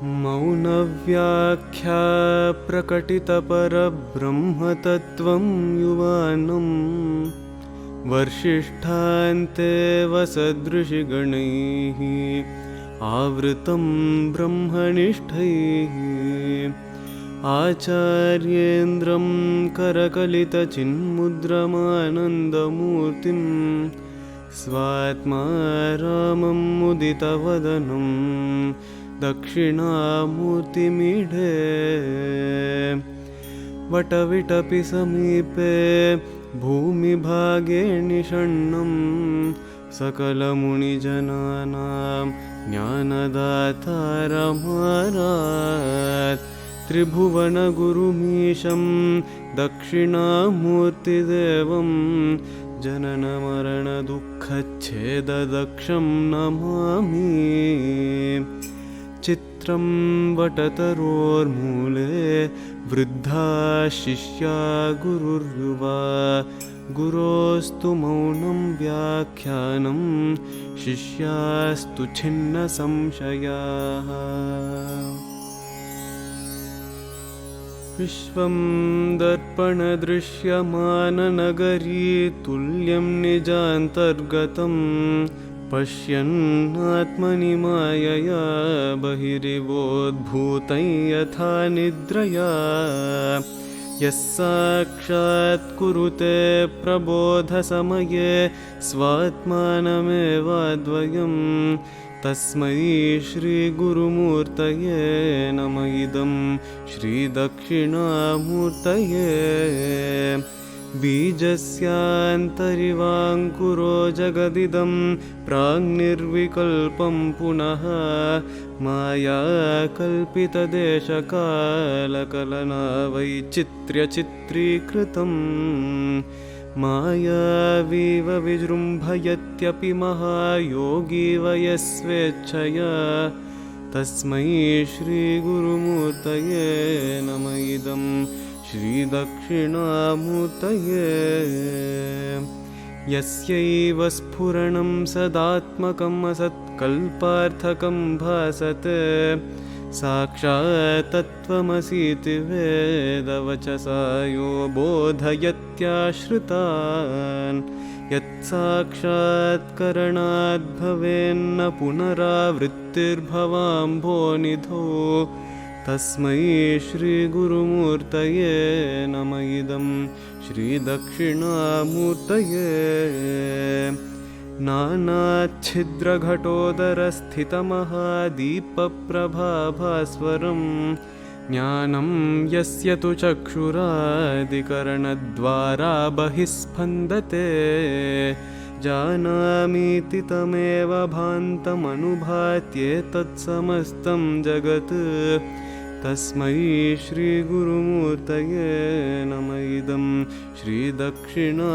मौनव्याख्या प्रकटितपरब्रह्मतत्त्वं युवानं वर्षिष्ठान्ते वसदृशिगणैः आवृतं ब्रह्मनिष्ठैः आचार्येन्द्रं करकलितचिन्मुद्रमानन्दमूर्तिं स्वात्मा रामं मुदितवदनं दक्षिणामूर्तिमीढे वटविटपि समीपे भूमिभागे निषण्णं सकलमुनिजनानां ज्ञानदातारमारात् त्रिभुवनगुरुमीशं दक्षिणामूर्तिदेवं जननमरणदुःखच्छेददक्षं नमामि। चित्रं वटतरोर्मूले वृद्धा शिष्या गुरुर्युवा गुरोस्तु मौनं व्याख्यानं शिष्यास्तु छिन्नसंशयाः। विश्वं दर्पणदृश्यमाननगरी तुल्यं निजान्तर्गतं पश्यन्नात्मनि मायया बहिरिवोद्भूतं यथा निद्रया यः साक्षात् कुरुते प्रबोधसमये स्वात्मानमेवाद्वयम् तस्मै श्रीगुरुमूर्तये नम इदं श्रीदक्षिणामूर्तये। बीजस्यान्तरिवाङ्कुरो जगदिदं प्राङ्निर्विकल्पं पुनः मायाकल्पितदेशकालकलना वैचित्र्यचित्रीकृतम् मायावीव विजृम्भयत्यपि महायोगी वयस्वेच्छया तस्मै श्रीगुरुमूर्तये नम इदं श्रीदक्षिणामूर्तये। यस्यैव स्फुरणं सदात्मकम् असत्कल्पार्थकं भासते साक्षात् तत्त्वमसीति वेदवचसा यो बोधयत्याश्रितान् यत्साक्षात्करणाद् भवेन्न पुनरावृत्तिर्भवाम्भोनिधौ तस्मै श्रीगुरुमूर्तये नम इदं श्रीदक्षिणामूर्तये। नानाच्छिद्रघटोदरस्थितमहादीपप्रभाभास्वरं ज्ञानं यस्य तु चक्षुरादिकरणद्वारा बहिः स्पन्दते जानामीति तमेव भान्तमनुभात्येतत्समस्तं जगत् तस्मै श्रीगुरुमूर्तये नम इदं श्रीदक्षिणामूर्तये।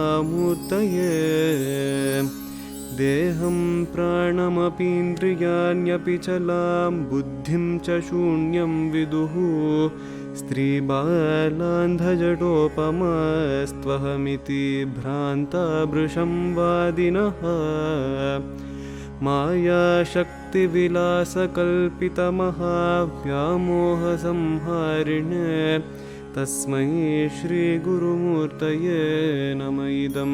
देहं प्राणमपीन्द्रियाण्यपि चलां बुद्धिं च शून्यं विदुः स्त्रीबालान्धजटोपमास्त्वहमिति भ्रान्ता भृशं वादिनः मायाशक्तिविलासकल्पितमहाव्यामोहसंहारिणे तस्मै श्रीगुरुमूर्तये नम इदं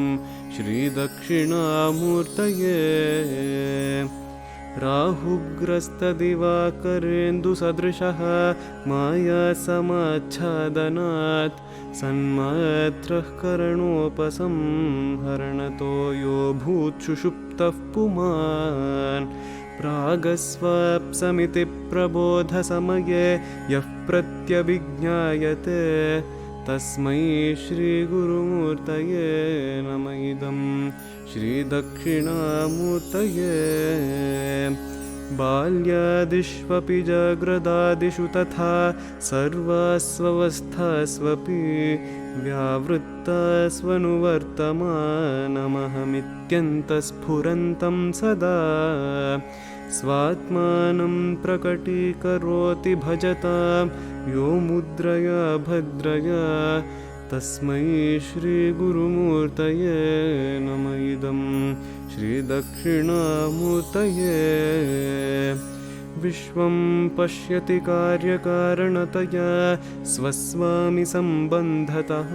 श्रीदक्षिणामूर्तये। राहुग्रस्तदिवाकरेन्दुसदृशः मायासमाच्छादनात् सन्मात्रः करणोपसंहरणतो यो भूत्सुषुप्तः पुमान् प्रागस्वाप्समिति प्रबोधसमये यः प्रत्यभिज्ञायते तस्मै श्रीगुरुमूर्तये नम इदं श्रीदक्षिणामूर्तये। बाल्यादिष्वपि जाग्रदादिषु तथा सर्वास्वस्थास्वपि व्यावृत्तास्वनुवर्तमानमहमित्यन्तस्फुरन्तं सदा स्वात्मानं प्रकटीकरोति भजतां यो मुद्रया भद्रया तस्मै श्रीगुरुमूर्तये नम इदं श्रीदक्षिणामूर्तये। विश्वं पश्यति कार्यकारणतया स्वस्वामि सम्बन्धतः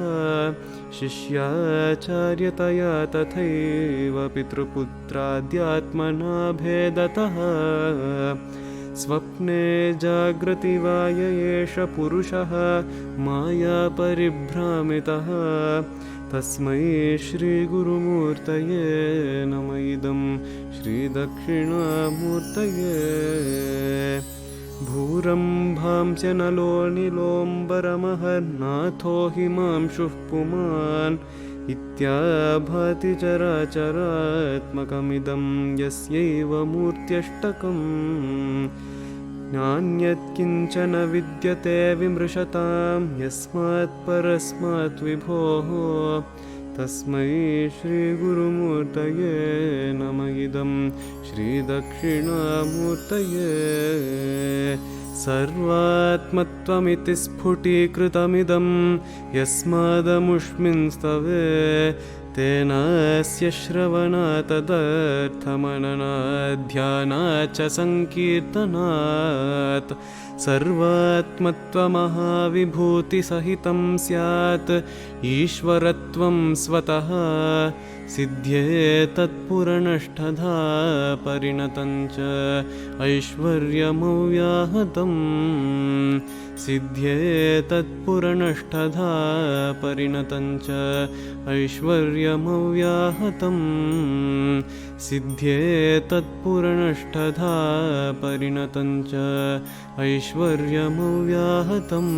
शिष्याचार्यतया तथैव पितृपुत्राद्यात्मना भेदतः स्वप्ने जागृति वा य एष पुरुषः माया परिभ्रामितः तस्मै श्रीगुरुमूर्तये नमः इदं श्रीदक्षिणामूर्तये भूरम्भांस्य नलो नीलोऽम्बरमहर्नाथो हिमांशुः पुमान् इत्याभाति चराचरात्मकमिदं यस्यैव मूर्त्यष्टकम् नान्यत्किञ्चन विद्यते विमृशतां यस्मात् परस्मात् विभोः तस्मै श्रीगुरुमूर्तये नमः इदं श्रीदक्षिणामूर्तये सर्वात्मत्वमिति स्फुटीकृतमिदं यस्मादमुष्मिंस्तवे तेनास्य श्रवणात्तदर्थमननाध्यानाच्च सङ्कीर्तनात् सर्वात्मत्वमहाविभूतिसहितं स्यात् ईश्वरत्वं स्वतः सिद्ध्येतत्पुरनष्टधा परिणतं च ऐश्वर्यमव्याहतम् सिद्ध्येतत्पुरनष्टधा परिणतं च ऐश्वर्यमव्याहतम् सिद्ध्येतत्पुरनष्टधा परिणतं च ऐश्वर्यमव्याहतम्